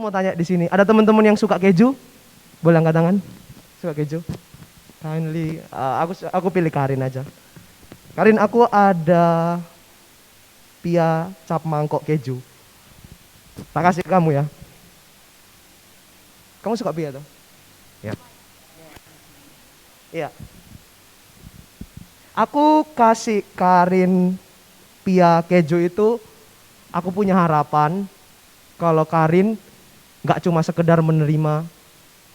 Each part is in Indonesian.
mau tanya di sini, ada teman-teman yang suka keju? Boleh angkat tangan? Suka keju? Kindly, aku pilih Karin aja. Karin, aku ada pia cap mangkok keju. Tak kasih kamu ya. Kamu suka pia tuh? Ya. Iya. Aku kasih Karin pia keju itu, aku punya harapan kalau Karin nggak cuma sekedar menerima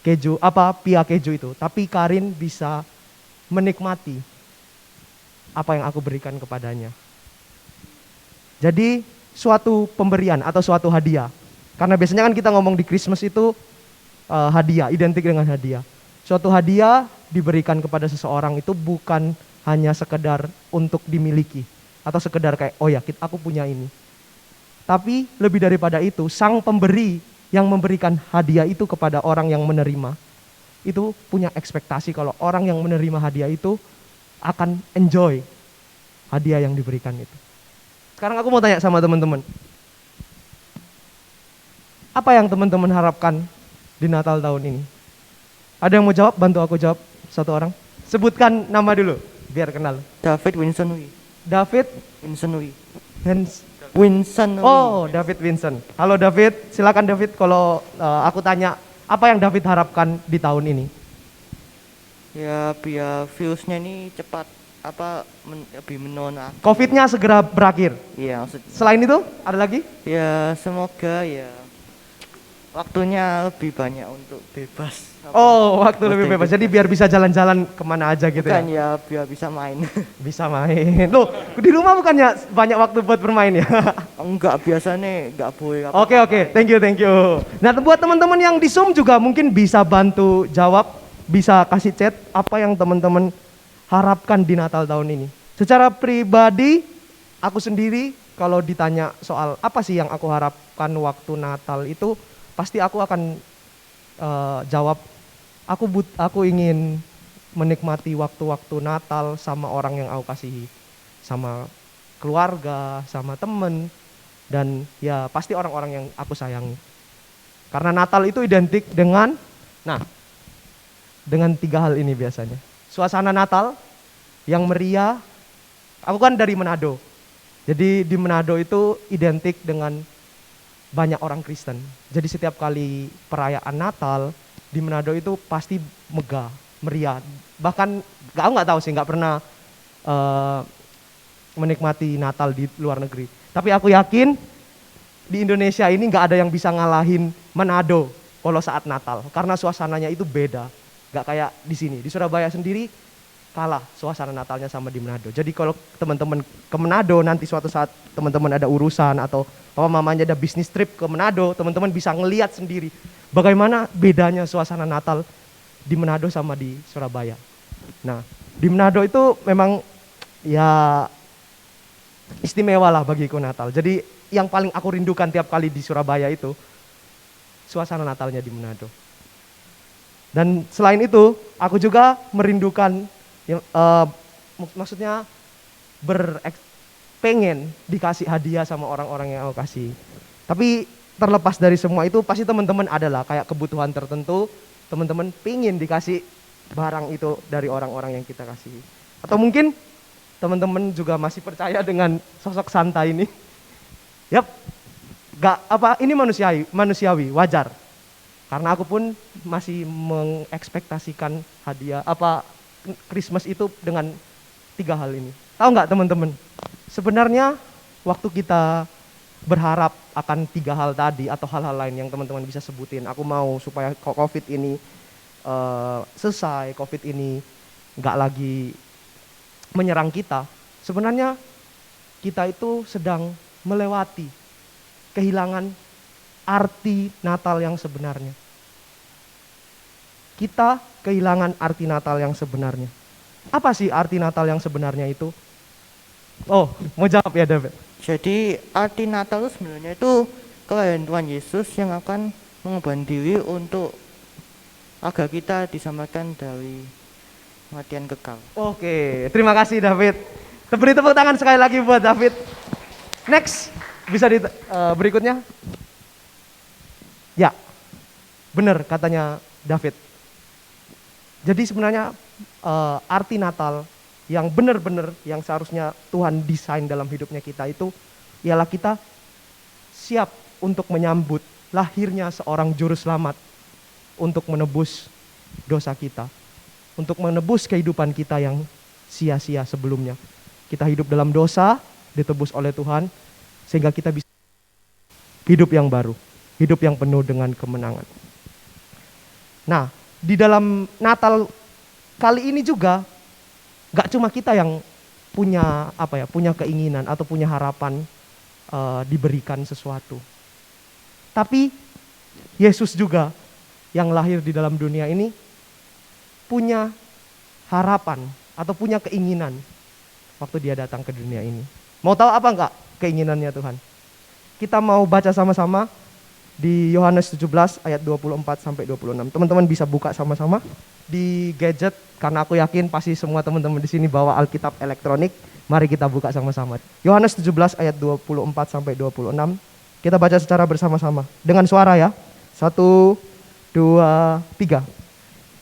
keju pia keju itu, tapi Karin bisa menikmati apa yang aku berikan kepadanya. Jadi suatu pemberian atau suatu hadiah. Karena biasanya kan kita ngomong di Christmas itu hadiah, identik dengan hadiah. Suatu hadiah diberikan kepada seseorang itu bukan hanya sekedar untuk dimiliki atau sekedar kayak oh ya aku punya ini. Tapi lebih daripada itu, sang pemberi yang memberikan hadiah itu kepada orang yang menerima itu punya ekspektasi kalau orang yang menerima hadiah itu akan enjoy hadiah yang diberikan itu. Sekarang aku mau tanya sama teman-teman, apa yang teman-teman harapkan di Natal tahun ini? Ada yang mau jawab? Bantu aku jawab satu orang. Sebutkan nama dulu biar kenal. David Winston Wi. David Winston Wi. Winston. Oh, David Winston. Halo David, silakan David. Kalau aku tanya, apa yang David harapkan di tahun ini? Ya biar virusnya ini cepat lebih menona. Covid-nya segera berakhir. Iya maksudnya. Selain itu, ada lagi? Ya semoga ya waktunya lebih banyak untuk bebas. Oh, waktu lebih bebas. Jadi biar bisa jalan-jalan kemana aja gitu bukan ya? ya biar bisa main. Bisa main. Loh, di rumah bukannya banyak waktu buat bermain ya? Enggak, biasanya enggak boleh. Oke. Thank you. Nah, buat teman-teman yang di Zoom juga mungkin bisa bantu jawab, bisa kasih chat apa yang teman-teman harapkan di Natal tahun ini. Secara pribadi, aku sendiri kalau ditanya soal apa sih yang aku harapkan waktu Natal itu, pasti aku akan jawab, aku ingin menikmati waktu-waktu Natal sama orang yang aku kasihi, sama keluarga, sama temen, dan ya pasti orang-orang yang aku sayangi. Karena Natal itu identik dengan, dengan 3 hal ini biasanya. Suasana Natal yang meriah. Aku kan dari Manado, jadi di Manado itu identik dengan banyak orang Kristen. Jadi setiap kali perayaan Natal di Manado itu pasti megah, meriah. Bahkan aku nggak tahu sih, nggak pernah menikmati Natal di luar negeri. Tapi aku yakin di Indonesia ini nggak ada yang bisa ngalahin Manado kalau saat Natal, karena suasananya itu beda. Nggak kayak di sini. Di Surabaya sendiri kalah suasana Natalnya sama di Manado. Jadi kalau teman-teman ke Manado nanti suatu saat teman-teman ada urusan atau papa mamanya ada bisnis trip ke Manado, teman-teman bisa ngelihat sendiri bagaimana bedanya suasana Natal di Manado sama di Surabaya. Nah, di Manado itu memang ya istimewa lah bagiku Natal. Jadi yang paling aku rindukan tiap kali di Surabaya itu suasana Natalnya di Manado. Dan selain itu, aku juga merindukan, maksudnya pengen dikasih hadiah sama orang-orang yang aku kasih. Tapi terlepas dari semua itu, pasti teman-teman adalah kayak kebutuhan tertentu, teman-teman pingin dikasih barang itu dari orang-orang yang kita kasih. Atau mungkin teman-teman juga masih percaya dengan sosok Santa ini. Yap, ini manusiawi, wajar. Karena aku pun masih mengekspektasikan hadiah Christmas itu dengan 3 hal ini. Tahu nggak teman-teman? Sebenarnya waktu kita berharap akan 3 hal tadi atau hal-hal lain yang teman-teman bisa sebutin. Aku mau supaya COVID ini selesai, COVID ini nggak lagi menyerang kita. Sebenarnya kita itu sedang melewati kehilangan arti Natal yang sebenarnya. Kita kehilangan arti Natal yang sebenarnya. Apa sih arti Natal yang sebenarnya itu? Oh, mau jawab ya David? Jadi arti Natal itu sebenarnya itu kelahiran Tuhan Yesus yang akan mengubah diri untuk agar kita diselamatkan dari kematian kekal. Oke, terima kasih David. Beri tepuk tangan sekali lagi buat David. Next, bisa berikutnya. Ya, benar katanya David. Jadi sebenarnya arti Natal yang benar-benar yang seharusnya Tuhan desain dalam hidupnya kita itu ialah kita siap untuk menyambut lahirnya seorang juru selamat untuk menebus dosa kita, untuk menebus kehidupan kita yang sia-sia sebelumnya. Kita hidup dalam dosa, ditebus oleh Tuhan, sehingga kita bisa hidup yang baru, hidup yang penuh dengan kemenangan. Nah, di dalam Natal kali ini juga gak cuma kita yang punya punya keinginan atau punya harapan diberikan sesuatu, tapi Yesus juga yang lahir di dalam dunia ini punya harapan atau punya keinginan waktu dia datang ke dunia ini. Mau tahu apa enggak keinginannya Tuhan? Kita mau baca sama-sama di Yohanes 17 ayat 24 sampai 26. Teman-teman bisa buka sama-sama di gadget karena aku yakin pasti semua teman-teman di sini bawa Alkitab elektronik. Mari kita buka sama-sama. Yohanes 17 ayat 24 sampai 26. Kita baca secara bersama-sama dengan suara ya. 1 2 3.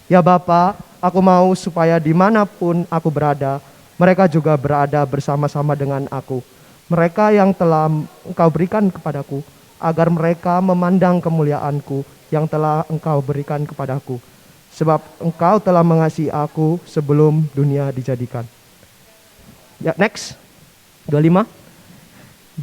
Ya Bapa, aku mau supaya dimanapun aku berada, mereka juga berada bersama-sama dengan aku. Mereka yang telah Engkau berikan kepadaku, agar mereka memandang kemuliaanku yang telah Engkau berikan kepadaku. Sebab Engkau telah mengasihi aku sebelum dunia dijadikan. Ya, next. 25.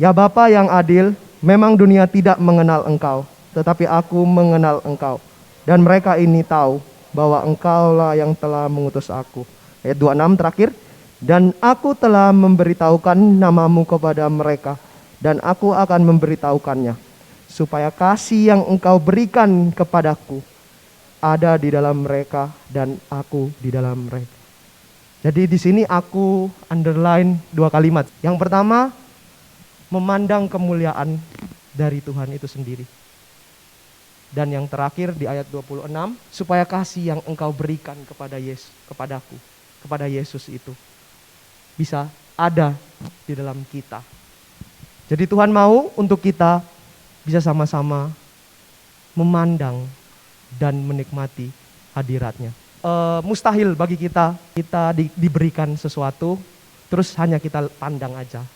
Ya Bapa yang adil, memang dunia tidak mengenal Engkau, tetapi aku mengenal Engkau. Dan mereka ini tahu bahwa Engkaulah yang telah mengutus aku. Ayat 26 terakhir. Dan aku telah memberitahukan namamu kepada mereka, dan aku akan memberitahukannya, supaya kasih yang Engkau berikan kepadaku ada di dalam mereka dan aku di dalam mereka. Jadi di sini aku underline 2 kalimat. Yang pertama, memandang kemuliaan dari Tuhan itu sendiri. Dan yang terakhir di ayat 26, supaya kasih yang Engkau berikan kepada Yesus, kepadaku, kepada Yesus itu bisa ada di dalam kita. Jadi Tuhan mau untuk kita bisa sama-sama memandang dan menikmati hadiratnya. Mustahil bagi kita diberikan sesuatu terus hanya kita pandang aja,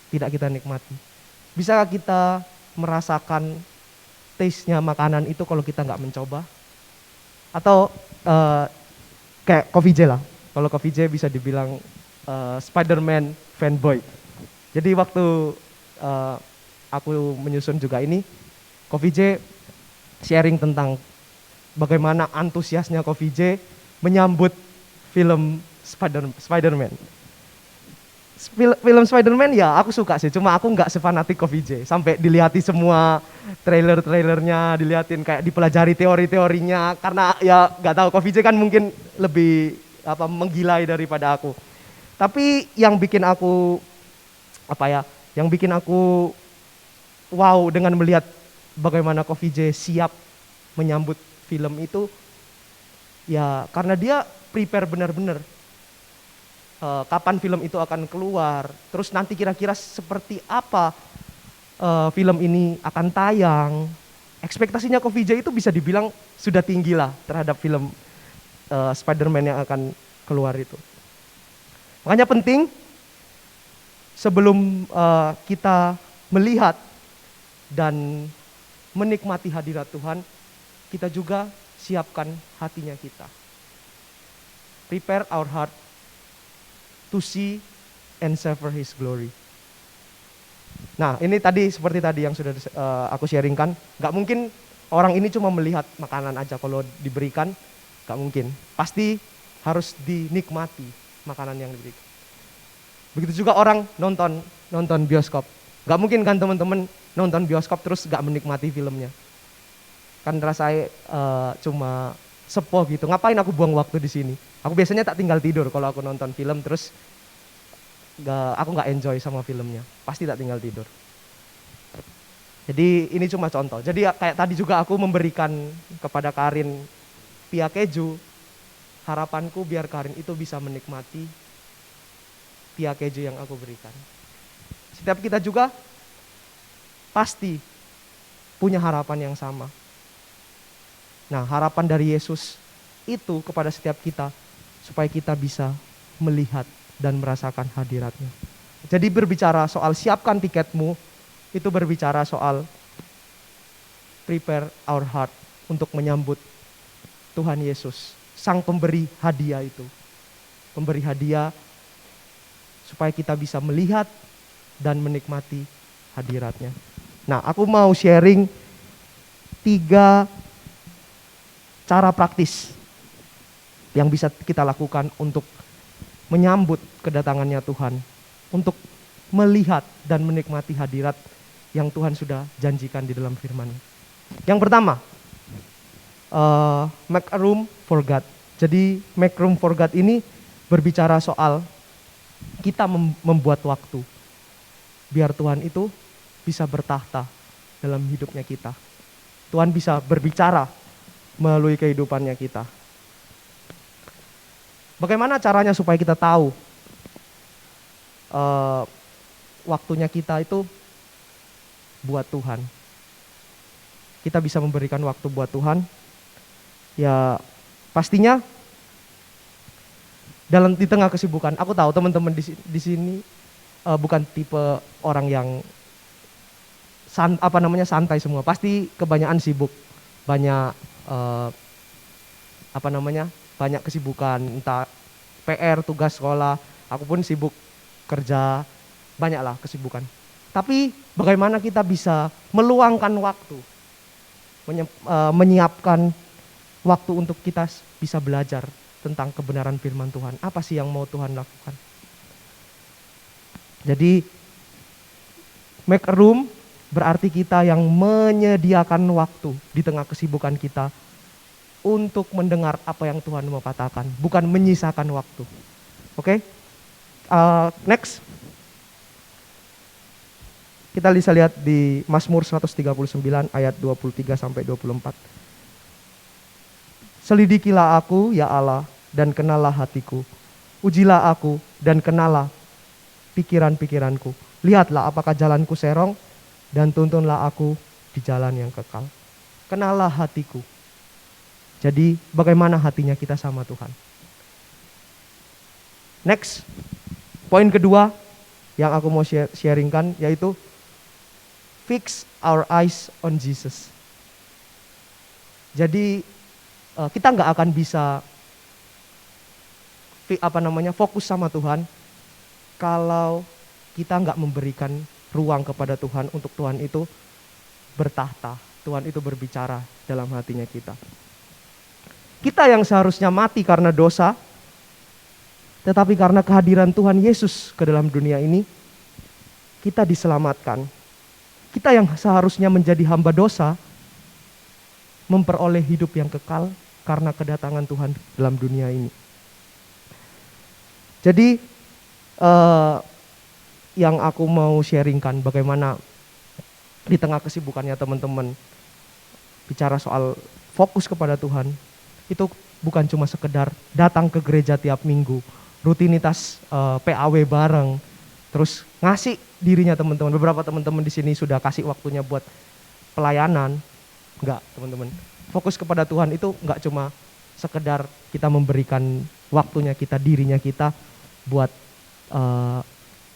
tidak kita nikmati. Bisakah kita merasakan taste-nya makanan itu kalau kita nggak mencoba? Atau kayak Coffee J lah. Kalau Coffee J bisa dibilang Spider-Man fanboy. Jadi waktu aku menyusun juga ini, Coffee J sharing tentang bagaimana antusiasnya Coffee J menyambut film Spider-Man. Film Spider-Man ya aku suka sih, cuma aku nggak sefanatik Coffee J. Sampai dilihatin semua trailernya, dilihatin kayak dipelajari teori-teorinya, karena ya nggak tahu, Coffee J kan mungkin lebih menggilai daripada aku. Tapi yang bikin aku wow dengan melihat bagaimana Coffee J siap menyambut film itu, ya karena dia prepare benar-benar kapan film itu akan keluar, terus nanti kira-kira seperti apa film ini akan tayang. Ekspektasinya Coffee J itu bisa dibilang sudah tinggi lah terhadap film Spider-Man yang akan keluar itu. Makanya penting sebelum kita melihat dan menikmati hadirat Tuhan, kita juga siapkan hatinya kita. Prepare our heart to see and savor His glory. Nah, ini seperti tadi yang sudah aku sharingkan. Gak mungkin orang ini cuma melihat makanan aja kalau diberikan, gak mungkin. Pasti harus dinikmati makanan yang diberikan. Begitu juga orang nonton bioskop. Gak mungkin kan teman-teman nonton bioskop terus gak menikmati filmnya. Kan rasanya cuma sepoh gitu. Ngapain aku buang waktu di sini? Aku biasanya tak tinggal tidur kalau aku nonton film terus aku nggak enjoy sama filmnya. Pasti tak tinggal tidur. Jadi ini cuma contoh. Jadi kayak tadi juga aku memberikan kepada Karin pia keju. Harapanku biar Karin itu bisa menikmati pia keju yang aku berikan. Setiap kita juga pasti punya harapan yang sama. Nah, harapan dari Yesus itu kepada setiap kita supaya kita bisa melihat dan merasakan hadiratnya. Jadi berbicara soal siapkan tiketmu, itu berbicara soal prepare our heart untuk menyambut Tuhan Yesus, sang pemberi hadiah itu. Pemberi hadiah supaya kita bisa melihat dan menikmati hadiratnya. Nah, aku mau sharing 3 cara praktis yang bisa kita lakukan untuk menyambut kedatangannya Tuhan, untuk melihat dan menikmati hadirat yang Tuhan sudah janjikan di dalam firman-Nya. Yang pertama, make a room for God. Jadi make room for God ini berbicara soal kita membuat waktu biar Tuhan itu bisa bertahta dalam hidupnya kita. Tuhan bisa berbicara melalui kehidupannya kita. Bagaimana caranya supaya kita tahu waktunya kita itu buat Tuhan? Kita bisa memberikan waktu buat Tuhan. Ya pastinya di tengah kesibukan. Aku tahu teman-teman di sini bukan tipe orang yang santai semua. Pasti kebanyakan sibuk, banyak banyak kesibukan, entah PR, tugas sekolah. Aku pun sibuk kerja, banyaklah kesibukan. Tapi bagaimana kita bisa meluangkan waktu, menyiapkan waktu untuk kita bisa belajar tentang kebenaran firman Tuhan. Apa sih yang mau Tuhan lakukan? Jadi make a room berarti kita yang menyediakan waktu di tengah kesibukan kita untuk mendengar apa yang Tuhan mau katakan, bukan menyisakan waktu. Oke? Next. Kita bisa lihat di Mazmur 139 ayat 23 sampai 24. Selidikilah aku, ya Allah, dan kenalah hatiku. Ujilah aku dan kenalah pikiran-pikiranku. Lihatlah apakah jalanku serong dan tuntunlah aku di jalan yang kekal. Kenalah hatiku. Jadi bagaimana hatinya kita sama Tuhan. Next, poin kedua yang aku mau sharingkan yaitu fix our eyes on Jesus. Jadi kita nggak akan bisa fokus sama Tuhan kalau kita nggak memberikan ruang kepada Tuhan untuk Tuhan itu bertahta, Tuhan itu berbicara dalam hatinya kita. Kita yang seharusnya mati karena dosa, tetapi karena kehadiran Tuhan Yesus ke dalam dunia ini, kita diselamatkan. Kita yang seharusnya menjadi hamba dosa, memperoleh hidup yang kekal karena kedatangan Tuhan dalam dunia ini. Jadi yang aku mau sharingkan bagaimana di tengah kesibukannya teman-teman bicara soal fokus kepada Tuhan, itu bukan cuma sekedar datang ke gereja tiap minggu, rutinitas PAW bareng, terus ngasih dirinya teman-teman. Beberapa teman-teman di sini sudah kasih waktunya buat pelayanan. Enggak, teman-teman. Fokus kepada Tuhan itu enggak cuma sekedar kita memberikan waktunya kita, dirinya kita buat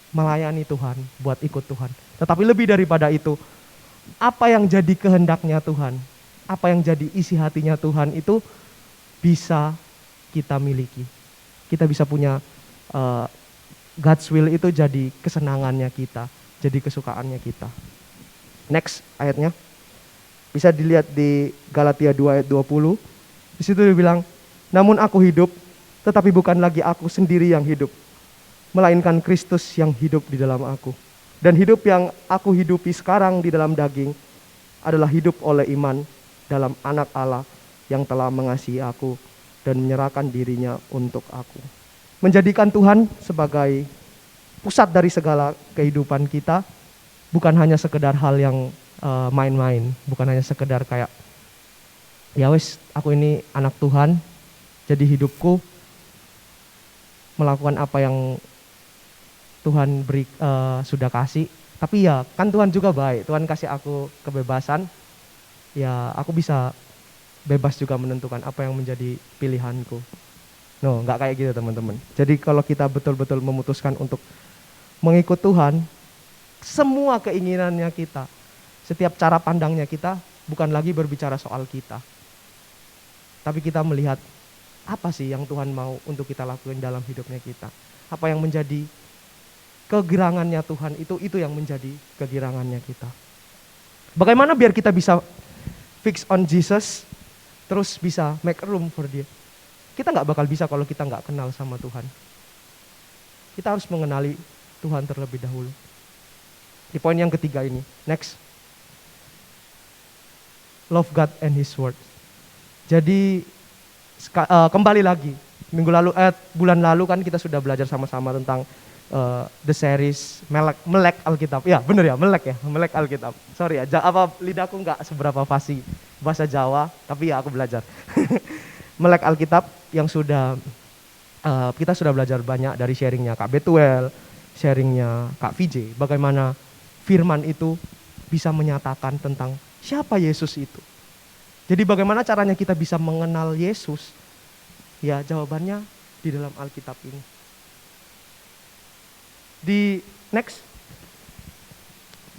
melayani Tuhan, buat ikut Tuhan. Tetapi lebih daripada itu, apa yang jadi kehendaknya Tuhan, apa yang jadi isi hatinya Tuhan itu bisa kita miliki. Kita bisa punya God's will itu jadi kesenangannya kita, jadi kesukaannya kita. Next ayatnya. Bisa dilihat di Galatia 2 ayat 20. Di situ dia bilang, "Namun aku hidup, tetapi bukan lagi aku sendiri yang hidup, melainkan Kristus yang hidup di dalam aku. Dan hidup yang aku hidupi sekarang di dalam daging adalah hidup oleh iman dalam Anak Allah yang telah mengasihi aku dan menyerahkan dirinya untuk aku." Menjadikan Tuhan sebagai pusat dari segala kehidupan kita, bukan hanya sekedar hal yang main-main, bukan hanya sekedar kayak ya wes aku ini anak Tuhan, jadi hidupku melakukan apa yang Tuhan sudah kasih. Tapi ya kan Tuhan juga baik, Tuhan kasih aku kebebasan ya aku bisa bebas juga menentukan apa yang menjadi pilihanku. No, nggak kayak gitu teman-teman. Jadi kalau kita betul-betul memutuskan untuk mengikut Tuhan, semua keinginannya kita, setiap cara pandangnya kita bukan lagi berbicara soal kita. Tapi kita melihat apa sih yang Tuhan mau untuk kita lakukan dalam hidupnya kita. Apa yang menjadi kegirangannya Tuhan, itu yang menjadi kegirangannya kita. Bagaimana biar kita bisa fix on Jesus, terus bisa make room for dia. Kita nggak bakal bisa kalau kita nggak kenal sama Tuhan. Kita harus mengenali Tuhan terlebih dahulu. Di poin yang ketiga ini, next. Love God and His Word. Jadi kembali lagi, bulan lalu kan kita sudah belajar sama-sama tentang the series Melek Alkitab. Ya bener ya, Melek Alkitab. Sorry ya, lidahku nggak seberapa fasih bahasa Jawa, tapi ya aku belajar. Melek Alkitab yang sudah kita sudah belajar banyak dari sharingnya Kak Betuel, sharingnya Kak VJ, bagaimana firman itu bisa menyatakan tentang siapa Yesus itu. Jadi bagaimana caranya kita bisa mengenal Yesus? Ya jawabannya di dalam Alkitab ini. Di next,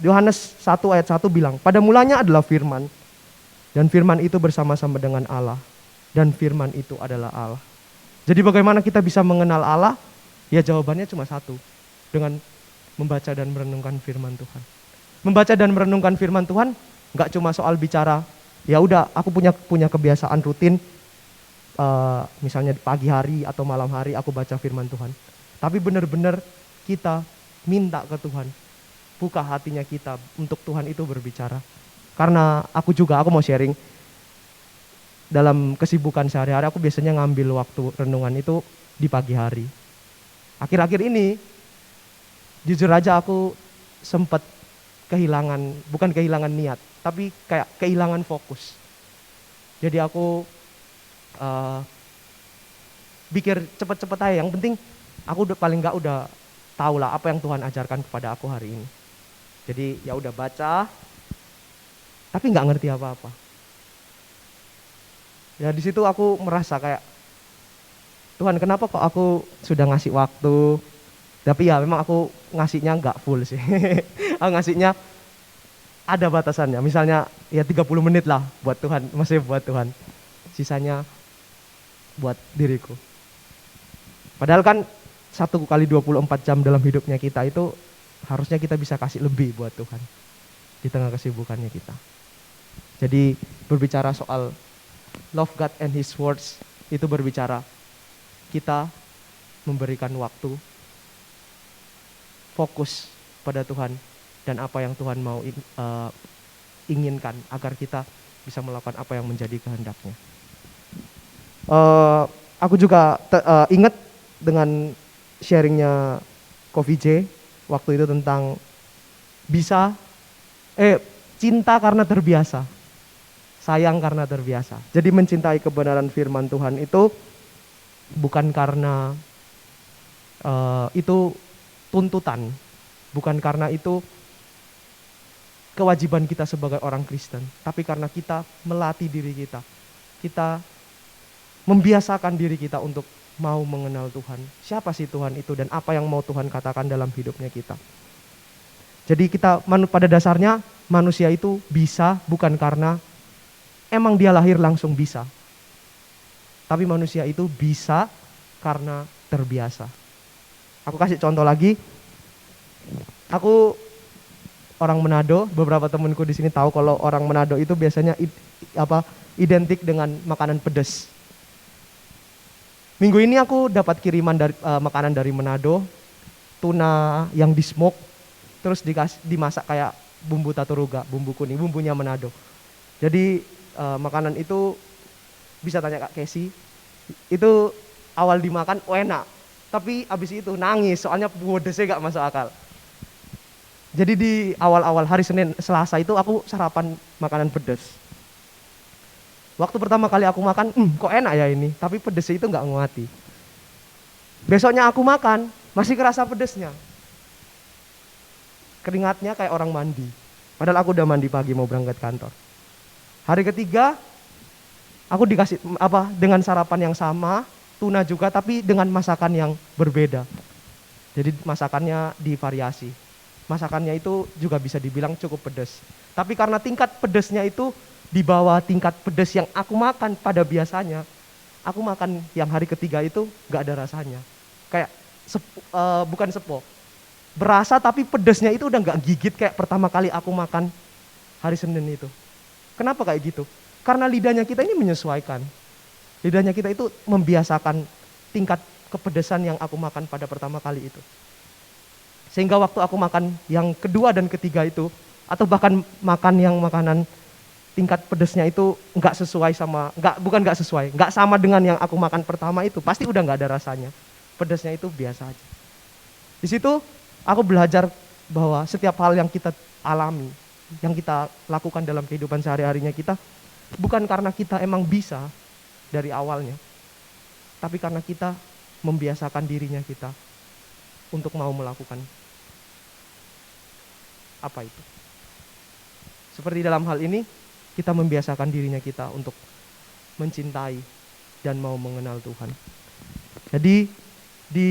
Yohanes 1 ayat 1 bilang, pada mulanya adalah firman, dan firman itu bersama-sama dengan Allah, dan firman itu adalah Allah. Jadi bagaimana kita bisa mengenal Allah? Ya jawabannya cuma satu, dengan membaca dan merenungkan firman Tuhan. Membaca dan merenungkan firman Tuhan nggak cuma soal bicara, ya udah aku punya kebiasaan rutin, misalnya di pagi hari atau malam hari aku baca firman Tuhan. Tapi benar-benar kita minta ke Tuhan, buka hatinya kita untuk Tuhan itu berbicara. Karena aku mau sharing, dalam kesibukan sehari-hari aku biasanya ngambil waktu renungan itu di pagi hari. Akhir-akhir ini jujur aja aku sempat bukan kehilangan niat, tapi kayak kehilangan fokus. Jadi aku pikir cepet-cepet aja, yang penting aku paling nggak udah tahu lah apa yang Tuhan ajarkan kepada aku hari ini. Jadi ya udah baca, tapi nggak ngerti apa-apa. Ya di situ aku merasa kayak, Tuhan kenapa kok aku sudah ngasih waktu, tapi ya memang aku ngasihnya nggak full sih. Aku ngasihnya ada batasannya, misalnya ya 30 menit lah buat Tuhan, maksudnya buat Tuhan. Sisanya buat diriku. Padahal kan 1 kali 24 jam dalam hidupnya kita itu harusnya kita bisa kasih lebih buat Tuhan di tengah kesibukannya kita. Jadi berbicara soal love God and His words, itu berbicara kita memberikan waktu, fokus pada Tuhan dan apa yang Tuhan mau inginkan agar kita bisa melakukan apa yang menjadi kehendaknya. Aku juga ingat dengan sharingnya Kofi J waktu itu tentang cinta karena terbiasa, sayang karena terbiasa. Jadi mencintai kebenaran firman Tuhan itu bukan karena itu tuntutan, bukan karena itu kewajiban kita sebagai orang Kristen, tapi karena kita melatih diri kita, kita membiasakan diri kita untuk mau mengenal Tuhan. Siapa sih Tuhan itu dan apa yang mau Tuhan katakan dalam hidupnya kita. Jadi pada dasarnya manusia itu bisa bukan karena emang dia lahir langsung bisa. Tapi manusia itu bisa karena terbiasa. Aku kasih contoh lagi. Aku orang Manado, beberapa temanku di sini tahu kalau orang Manado itu biasanya identik dengan makanan pedas. Minggu ini aku dapat kiriman makanan dari Manado, tuna yang di smoke, terus dimasak kayak bumbu taturuga, bumbu kuning, bumbunya Manado. Jadi makanan itu bisa tanya Kak Casey, itu awal dimakan enak, tapi abis itu nangis soalnya pedesnya gak masuk akal. Jadi di awal-awal hari Senin, Selasa itu aku sarapan makanan pedas. Waktu pertama kali aku makan, kok enak ya ini, tapi pedesnya itu gak nguati. Besoknya aku makan, masih kerasa pedesnya. Keringatnya kayak orang mandi. Padahal aku udah mandi pagi mau berangkat kantor. Hari ketiga aku dikasih dengan sarapan yang sama, tuna juga tapi dengan masakan yang berbeda. Jadi masakannya divariasi. Masakannya itu juga bisa dibilang cukup pedas. Tapi karena tingkat pedasnya itu di bawah tingkat pedas yang aku makan pada biasanya, aku makan yang hari ketiga itu gak ada rasanya. Kayak bukan sepo. Berasa tapi pedasnya itu udah gak gigit kayak pertama kali aku makan hari Senin itu. Kenapa kayak gitu? Karena lidahnya kita ini menyesuaikan. Lidahnya kita itu membiasakan tingkat kepedesan yang aku makan pada pertama kali itu. Sehingga waktu aku makan yang kedua dan ketiga itu, atau bahkan makan yang makanan tingkat pedesnya itu nggak sama dengan yang aku makan pertama itu, pasti udah nggak ada rasanya. Pedesnya itu biasa aja. Di situ aku belajar bahwa setiap hal yang kita alami, yang kita lakukan dalam kehidupan sehari-harinya kita, bukan karena kita emang bisa dari awalnya, tapi karena kita membiasakan dirinya kita untuk mau melakukan apa itu. Seperti dalam hal ini, kita membiasakan dirinya kita untuk mencintai dan mau mengenal Tuhan. Jadi di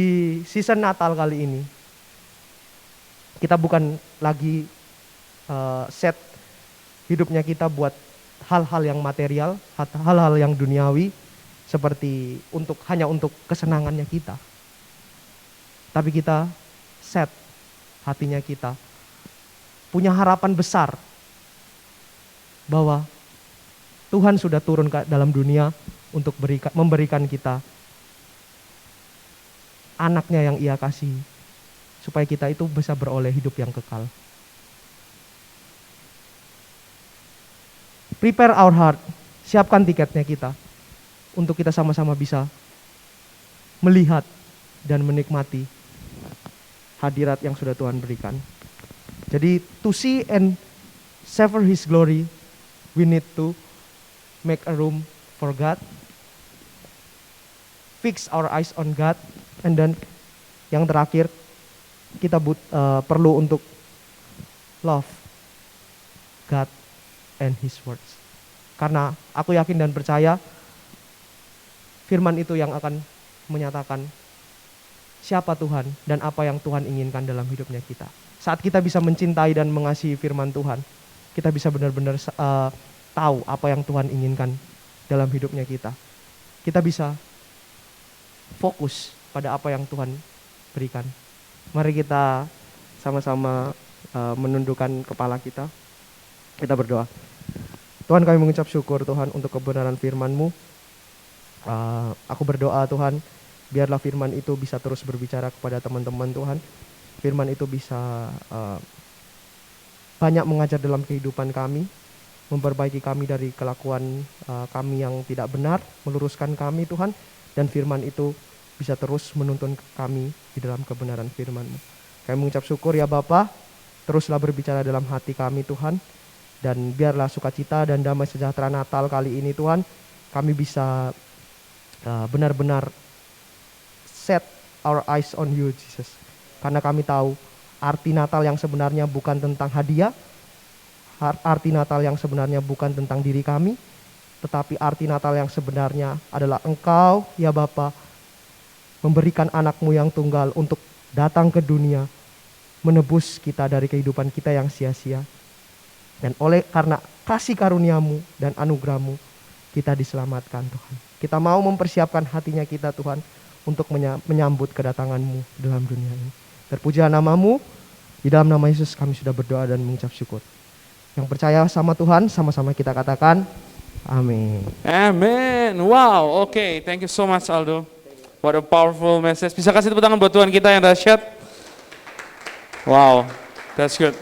season Natal kali ini, kita bukan lagi set hidupnya kita buat hal-hal yang material, hal-hal yang duniawi, seperti hanya untuk kesenangannya kita. Tapi kita set hatinya kita, punya harapan besar bahwa Tuhan sudah turun ke dalam dunia untuk memberikan kita anaknya yang Ia kasih, supaya kita itu bisa beroleh hidup yang kekal. Prepare our heart, siapkan tiketnya kita, untuk kita sama-sama bisa melihat dan menikmati hadirat yang sudah Tuhan berikan. Jadi to see and savor His glory, we need to make a room for God, fix our eyes on God, and then yang terakhir kita perlu untuk love God and His words. Karena aku yakin dan percaya firman itu yang akan menyatakan siapa Tuhan dan apa yang Tuhan inginkan dalam hidupnya kita. Saat kita bisa mencintai dan mengasihi firman Tuhan, kita bisa benar-benar tahu apa yang Tuhan inginkan dalam hidupnya kita. Kita bisa fokus pada apa yang Tuhan berikan. Mari kita sama-sama menundukkan kepala kita. Kita berdoa. Tuhan, kami mengucap syukur Tuhan untuk kebenaran firman-Mu. Aku berdoa Tuhan, biarlah firman itu bisa terus berbicara kepada teman-teman Tuhan. Firman itu bisa banyak mengajar dalam kehidupan kami, memperbaiki kami dari kelakuan kami yang tidak benar, meluruskan kami Tuhan, dan firman itu bisa terus menuntun kami di dalam kebenaran firman-Mu. Kami mengucap syukur ya Bapa, teruslah berbicara dalam hati kami Tuhan, dan biarlah sukacita dan damai sejahtera Natal kali ini Tuhan, kami bisa benar-benar set our eyes on You Jesus. Karena kami tahu arti Natal yang sebenarnya bukan tentang hadiah, arti Natal yang sebenarnya bukan tentang diri kami, tetapi arti Natal yang sebenarnya adalah Engkau ya Bapa memberikan anak-Mu yang tunggal untuk datang ke dunia, menebus kita dari kehidupan kita yang sia-sia. Dan karena kasih karunia-Mu dan anugerah-Mu, kita diselamatkan Tuhan. Kita mau mempersiapkan hatinya kita Tuhan untuk menyambut kedatangan-Mu dalam dunia ini. Terpujilah nama-Mu, di dalam nama Yesus kami sudah berdoa dan mengucap syukur. Yang percaya sama Tuhan, sama-sama kita katakan, amin. Amen. Wow, okay. Thank you so much Aldo. What a powerful message. Bisa kasih tepuk tangan buat Tuhan kita yang dahsyat. Wow, that's good.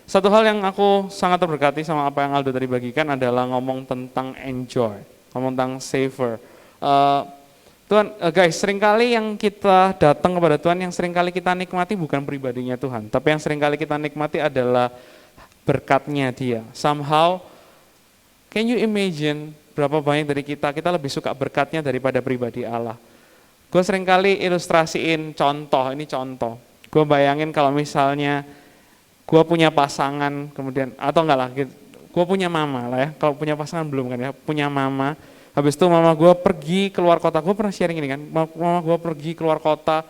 Satu hal yang aku sangat terberkati sama apa yang Aldo tadi bagikan adalah ngomong tentang enjoy, ngomong tentang savor. Tuhan, guys, seringkali yang kita datang kepada Tuhan, yang seringkali kita nikmati bukan pribadinya Tuhan, tapi yang seringkali kita nikmati adalah berkatnya Dia. Somehow, can you imagine berapa banyak dari kita lebih suka berkatnya daripada pribadi Allah. Gue seringkali ilustrasiin contoh, ini contoh. Gue bayangin kalau misalnya gue punya pasangan, kemudian, atau enggak lah, gue punya mama lah ya, kalau punya pasangan belum kan ya, punya mama. Habis itu mama gue pergi keluar kota, gue pernah sharing ini kan, mama gue pergi keluar kota,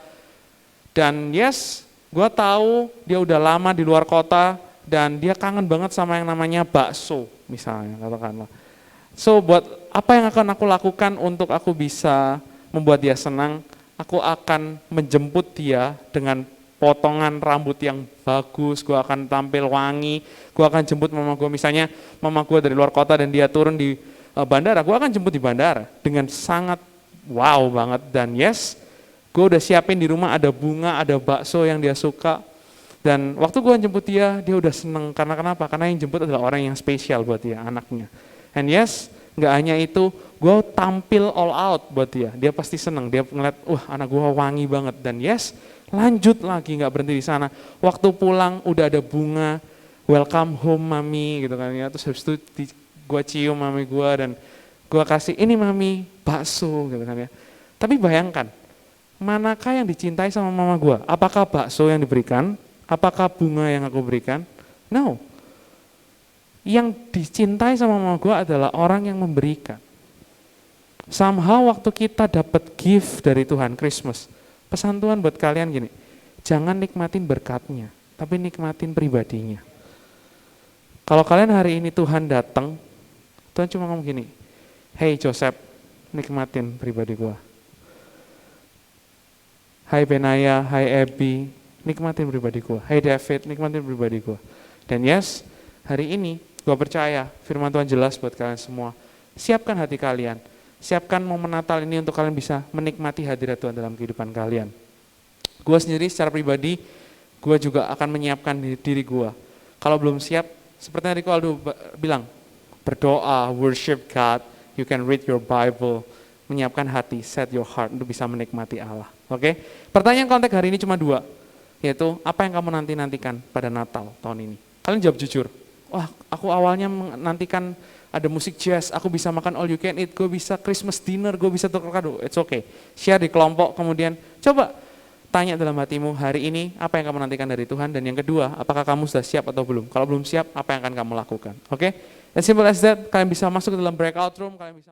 dan yes, gue tahu dia udah lama di luar kota, dan dia kangen banget sama yang namanya bakso, misalnya, katakanlah. So, buat apa yang akan aku lakukan untuk aku bisa membuat dia senang, aku akan menjemput dia dengan potongan rambut yang bagus, gue akan tampil wangi, gue akan jemput mama gue, misalnya mama gue dari luar kota dan dia turun di bandara, gue akan jemput di bandara dengan sangat wow banget, dan yes, gue udah siapin di rumah ada bunga, ada bakso yang dia suka, dan waktu gue jemput dia udah seneng, karena kenapa? Karena yang jemput adalah orang yang spesial buat dia, anaknya. And yes, nggak hanya itu, gue tampil all out buat dia pasti seneng, dia ngeliat, wah anak gue wangi banget, dan yes, lanjut lagi, nggak berhenti di sana. Waktu pulang udah ada bunga, welcome home mami gitu kan ya. Terus habis itu gue cium mami gue dan gue kasih ini mami bakso gitu kan ya. Tapi bayangkan, manakah yang dicintai sama mama gue? Apakah bakso yang diberikan? Apakah bunga yang aku berikan? No. Yang dicintai sama mama gue adalah orang yang memberikan. Somehow waktu kita dapat gift dari Tuhan, Christmas, pesan Tuhan buat kalian gini, jangan nikmatin berkatnya, tapi nikmatin pribadinya. Kalau kalian hari ini Tuhan datang, Tuhan cuma ngomong gini, hey Joseph, nikmatin pribadi gua. Hai Benaya, hai Abby, nikmatin pribadi gua. Hai David, nikmatin pribadi gua. Dan yes, hari ini gua percaya firman Tuhan jelas buat kalian semua. Siapkan hati kalian. Siapkan momen Natal ini untuk kalian bisa menikmati hadirat Tuhan dalam kehidupan kalian. Gue sendiri secara pribadi, gue juga akan menyiapkan diri gue. Kalau belum siap, seperti yang Rico Aldo bilang, berdoa, worship God, you can read your Bible, menyiapkan hati, set your heart untuk bisa menikmati Allah. Oke? Pertanyaan konteks hari ini cuma 2, yaitu apa yang kamu nantikan pada Natal tahun ini? Kalian jawab jujur. Wah, aku awalnya menantikan ada musik jazz, aku bisa makan all you can eat, gue bisa Christmas dinner, gue bisa tukar kado, it's okay. Share di kelompok, kemudian coba tanya dalam hatimu hari ini apa yang kamu nantikan dari Tuhan, dan yang kedua, apakah kamu sudah siap atau belum? Kalau belum siap, apa yang akan kamu lakukan? Oke? As simple as that, kalian bisa masuk ke dalam breakout room, kalian bisa